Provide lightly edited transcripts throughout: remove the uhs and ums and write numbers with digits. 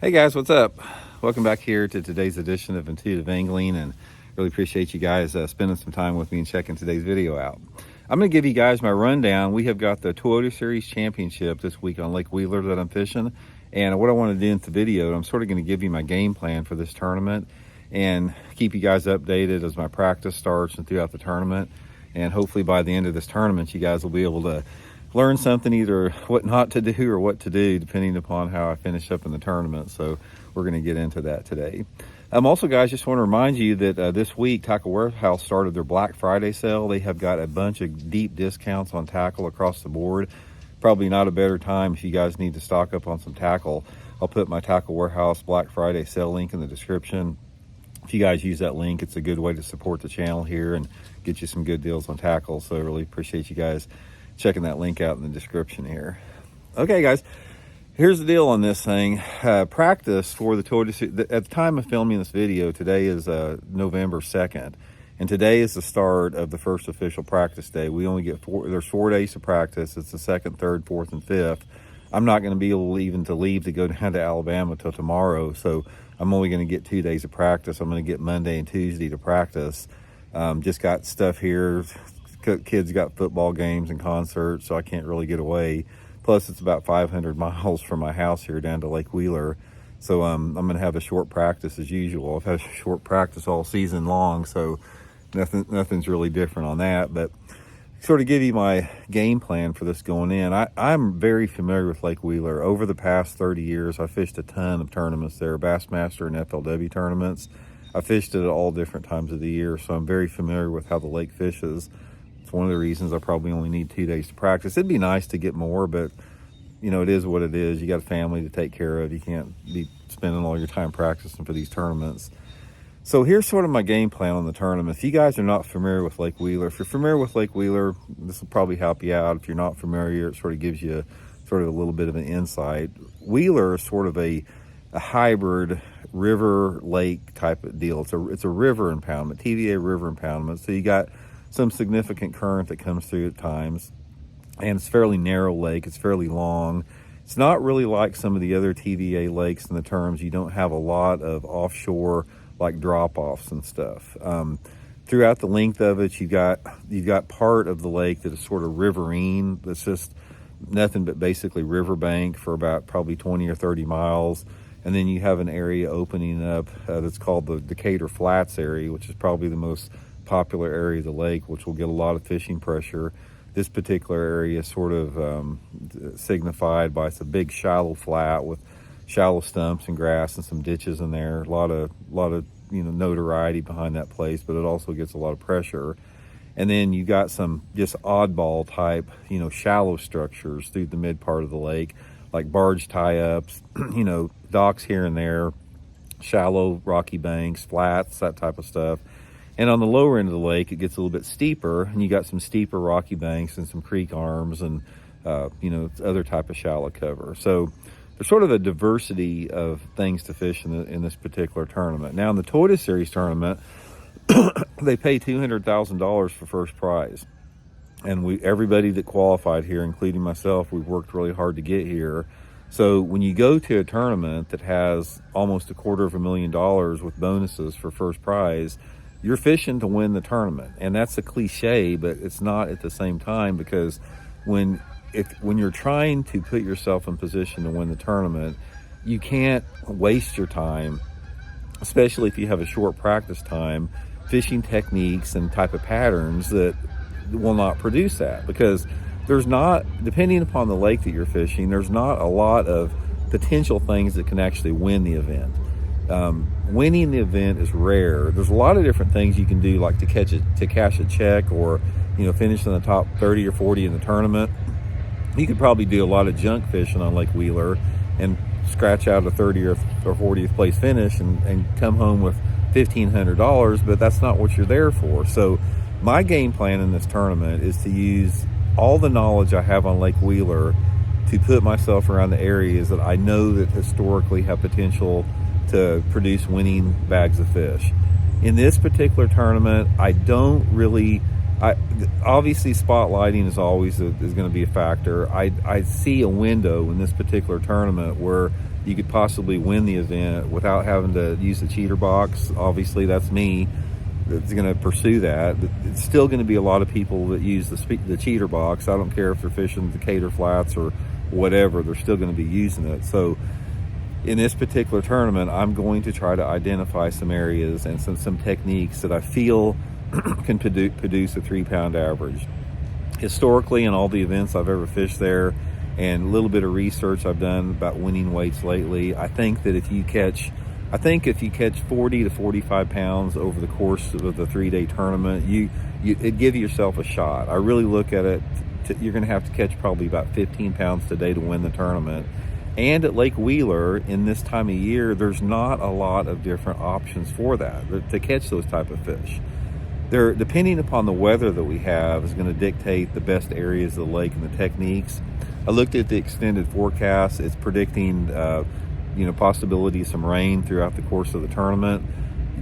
Hey guys, what's up? Welcome back here to today's edition of Intuitive Angling, and really appreciate you guys spending some time with me and checking today's video out. I'm going to give you guys my rundown. We have got the Toyota Series Championship this week on Lake Wheeler that I'm fishing, and what I want to do in the video, I'm sort of going to give you my game plan for this tournament and keep you guys updated as my practice starts and throughout the tournament. And hopefully by the end of this tournament, you guys will be able to learn something, either what not to do or what to do, depending upon how I finish up in the tournament. So we're going to get into that today. Also, guys, just want to remind you that this week Tackle Warehouse started their Black Friday sale. They have got a bunch of deep discounts on tackle across the board. Probably not a better time if you guys need to stock up on some tackle. I'll put my Tackle Warehouse Black Friday sale link in the description. If you guys use that link, it's a good way to support the channel here and get you some good deals on tackle. So I really appreciate you guys checking that link out in the description here. Okay, guys, here's the deal on this thing. Practice for the Toyota, at the time of filming this video, today is November 2nd, and today is the start of the first official practice day. We only get there's 4 days to practice. It's the 2nd, 3rd, 4th, and 5th. I'm not going to be able to leave to go down to Alabama till tomorrow, so I'm only going to get 2 days of practice. I'm going to get Monday and Tuesday to practice. Just got stuff here. Kids got football games and concerts, so I can't really get away. Plus, it's about 500 miles from my house here down to Lake Wheeler. So I'm going to have a short practice as usual. I've had a short practice all season long, so nothing's really different on that. But sort of give you my game plan for this going in. I'm very familiar with Lake Wheeler. Over the past 30 years, I fished a ton of tournaments there, Bassmaster and FLW tournaments. I fished it at all different times of the year, so I'm very familiar with how the lake fishes. It's one of the reasons I probably only need 2 days to practice. It'd be nice to get more, but you know, it is what it is. You got a family to take care of. You can't be spending all your time practicing for these tournaments. So here's sort of my game plan on the tournament. If you guys are not familiar with Lake Wheeler, if you're familiar with Lake Wheeler, this will probably help you out. If you're not familiar, it sort of gives you sort of a little bit of an insight. Wheeler is sort of a hybrid river lake type of deal. It's a river impoundment, TVA river impoundment. So you got some significant current that comes through at times, and it's fairly narrow lake. It's fairly long. It's not really like some of the other TVA lakes in the terms you don't have a lot of offshore like drop-offs and stuff. Throughout the length of it, you've got part of the lake that is sort of riverine. That's just nothing but basically riverbank for about probably 20 or 30 miles. And then you have an area opening up that's called the Decatur Flats area, which is probably the most popular area of the lake, which will get a lot of fishing pressure. This particular area is sort of signified by it's a big shallow flat with shallow stumps and grass and some ditches in there. A lot of notoriety behind that place, but it also gets a lot of pressure. And then you got some just oddball type, shallow structures through the mid part of the lake, like barge tie-ups, docks here and there, shallow rocky banks, flats, that type of stuff. And on the lower end of the lake, it gets a little bit steeper, and you got some steeper rocky banks and some creek arms and, other type of shallow cover. So there's sort of a diversity of things to fish in this particular tournament. Now, in the Toyota Series tournament, they pay $200,000 for first prize. And everybody that qualified here, including myself, we've worked really hard to get here. So when you go to a tournament that has almost $250,000 with bonuses for first prize, you're fishing to win the tournament. And that's a cliche, but it's not at the same time, because when you're trying to put yourself in position to win the tournament, you can't waste your time, especially if you have a short practice time, fishing techniques and type of patterns that will not produce that, because there's not, depending upon the lake that you're fishing, there's not a lot of potential things that can actually win the event. Winning the event is rare. There's a lot of different things you can do, like to cash a check, or finish in the top 30 or 40 in the tournament. You could probably do a lot of junk fishing on Lake Wheeler and scratch out a 30th or 40th place finish and come home with $1,500, but that's not what you're there for. So my game plan in this tournament is to use all the knowledge I have on Lake Wheeler to put myself around the areas that I know that historically have potential to produce winning bags of fish. In this particular tournament, obviously spotlighting is going to be a factor. I see a window in this particular tournament where you could possibly win the event without having to use the cheater box. Obviously, that's me that's going to pursue that. It's still going to be a lot of people that use the cheater box. I don't care if they're fishing Decatur flats or whatever, they're still going to be using it. So in this particular tournament, I'm going to try to identify some areas and some techniques that I feel can produce a 3-pound average. Historically, in all the events I've ever fished there, and a little bit of research I've done about winning weights lately, I think that if you catch 40 to 45 pounds over the course of the 3-day tournament, it'd give yourself a shot. I really look at it, you're going to have to catch probably about 15 pounds today to win the tournament. And at Lake Wheeler, in this time of year, there's not a lot of different options for that, to catch those type of fish. Depending upon the weather that we have, is going to dictate the best areas of the lake and the techniques. I looked at the extended forecast. It's predicting possibility of some rain throughout the course of the tournament.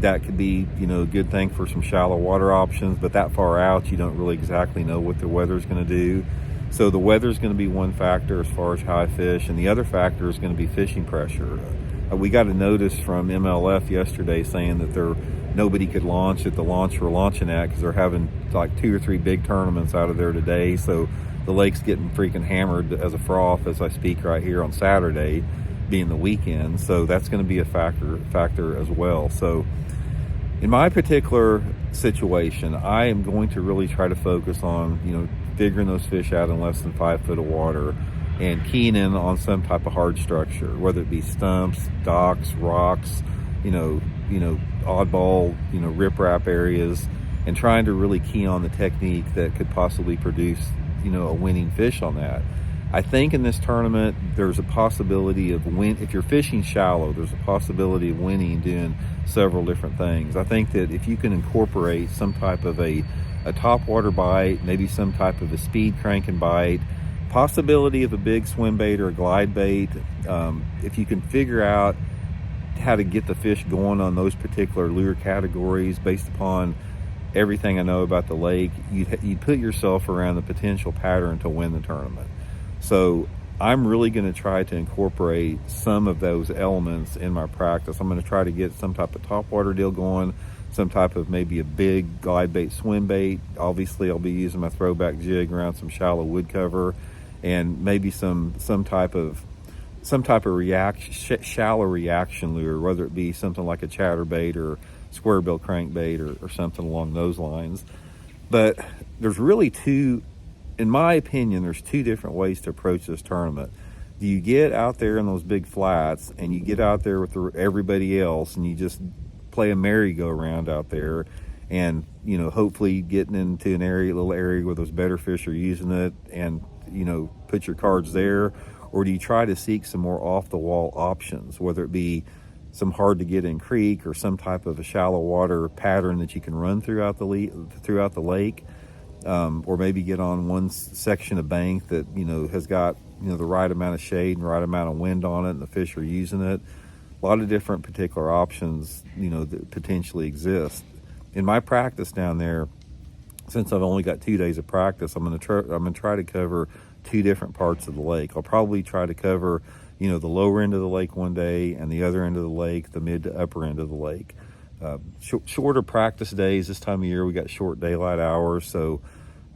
That could be, a good thing for some shallow water options, but that far out, you don't really exactly know what the weather is going to do. So the weather is going to be one factor as far as how I fish, and the other factor is going to be fishing pressure. We got a notice from MLF yesterday saying that nobody could launch at the launch we're launching at because they're having like 2 or 3 big tournaments out of there today. So the lake's getting freaking hammered as a froth as I speak right here on Saturday, being the weekend. So that's going to be a factor as well. So in my particular situation, I am going to really try to focus on figuring those fish out in less than 5 foot of water and keying in on some type of hard structure, whether it be stumps, docks, rocks, oddball, riprap areas, and trying to really key on the technique that could possibly produce a winning fish on that. I think in this tournament, there's a possibility of if you're fishing shallow, there's a possibility of winning doing several different things. I think that if you can incorporate some type of a topwater bite, maybe some type of a speed cranking bite, possibility of a big swim bait or a glide bait, if you can figure out how to get the fish going on those particular lure categories based upon everything I know about the lake, you'd put yourself around the potential pattern to win the tournament. So I'm really going to try to incorporate some of those elements in my practice. I'm going to try to get some type of topwater deal going, some type of maybe a big glide bait, swim bait. Obviously, I'll be using my throwback jig around some shallow wood cover, and maybe some type of shallow reaction lure, whether it be something like a chatterbait or square bill crankbait or something along those lines. But there's really in my opinion, there's 2 different ways to approach this tournament. Do you get out there in those big flats and you get out there with everybody else and you just play a merry-go-round out there and, hopefully getting into a little area where those better fish are using it and, put your cards there? Or do you try to seek some more off-the-wall options, whether it be some hard-to-get-in creek or some type of a shallow water pattern that you can run throughout the lake? Or maybe get on one section of bank that has got the right amount of shade and right amount of wind on it, and the fish are using it. A lot of different particular options that potentially exist. In my practice down there, since I've only got 2 days of practice, I'm going to try to cover 2 different parts of the lake. I'll probably try to cover the lower end of the lake one day and the other end of the lake, the mid to upper end of the lake. Shorter practice days this time of year. We got short daylight hours, so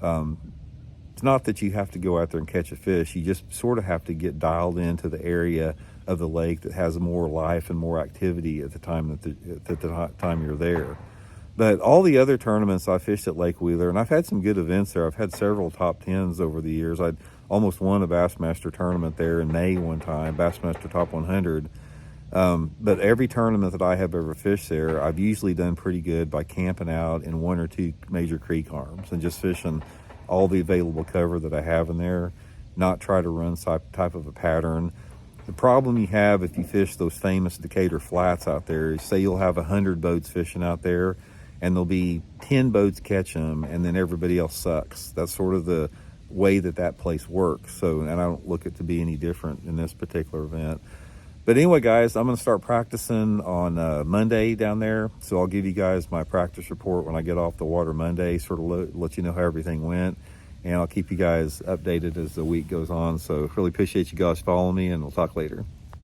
it's not that you have to go out there and catch a fish. You just sort of have to get dialed into the area of the lake that has more life and more activity at the time time you're there. But all the other tournaments I fished at Lake Wheeler, and I've had some good events there. I've had several top 10s over the years. I'd almost won a Bassmaster tournament there in May one time, Bassmaster Top 100. But every tournament that I have ever fished there, I've usually done pretty good by camping out in 1 or 2 major creek arms and just fishing all the available cover that I have in there, not try to run type of a pattern. The problem you have if you fish those famous Decatur flats out there is, say you'll have 100 boats fishing out there and there'll be 10 boats catch them and then everybody else sucks. That's sort of the way that place works. So, and I don't look it to be any different in this particular event. But anyway, guys, I'm going to start practicing on Monday down there. So I'll give you guys my practice report when I get off the water Monday, sort of let you know how everything went. And I'll keep you guys updated as the week goes on. So really appreciate you guys following me, and we'll talk later.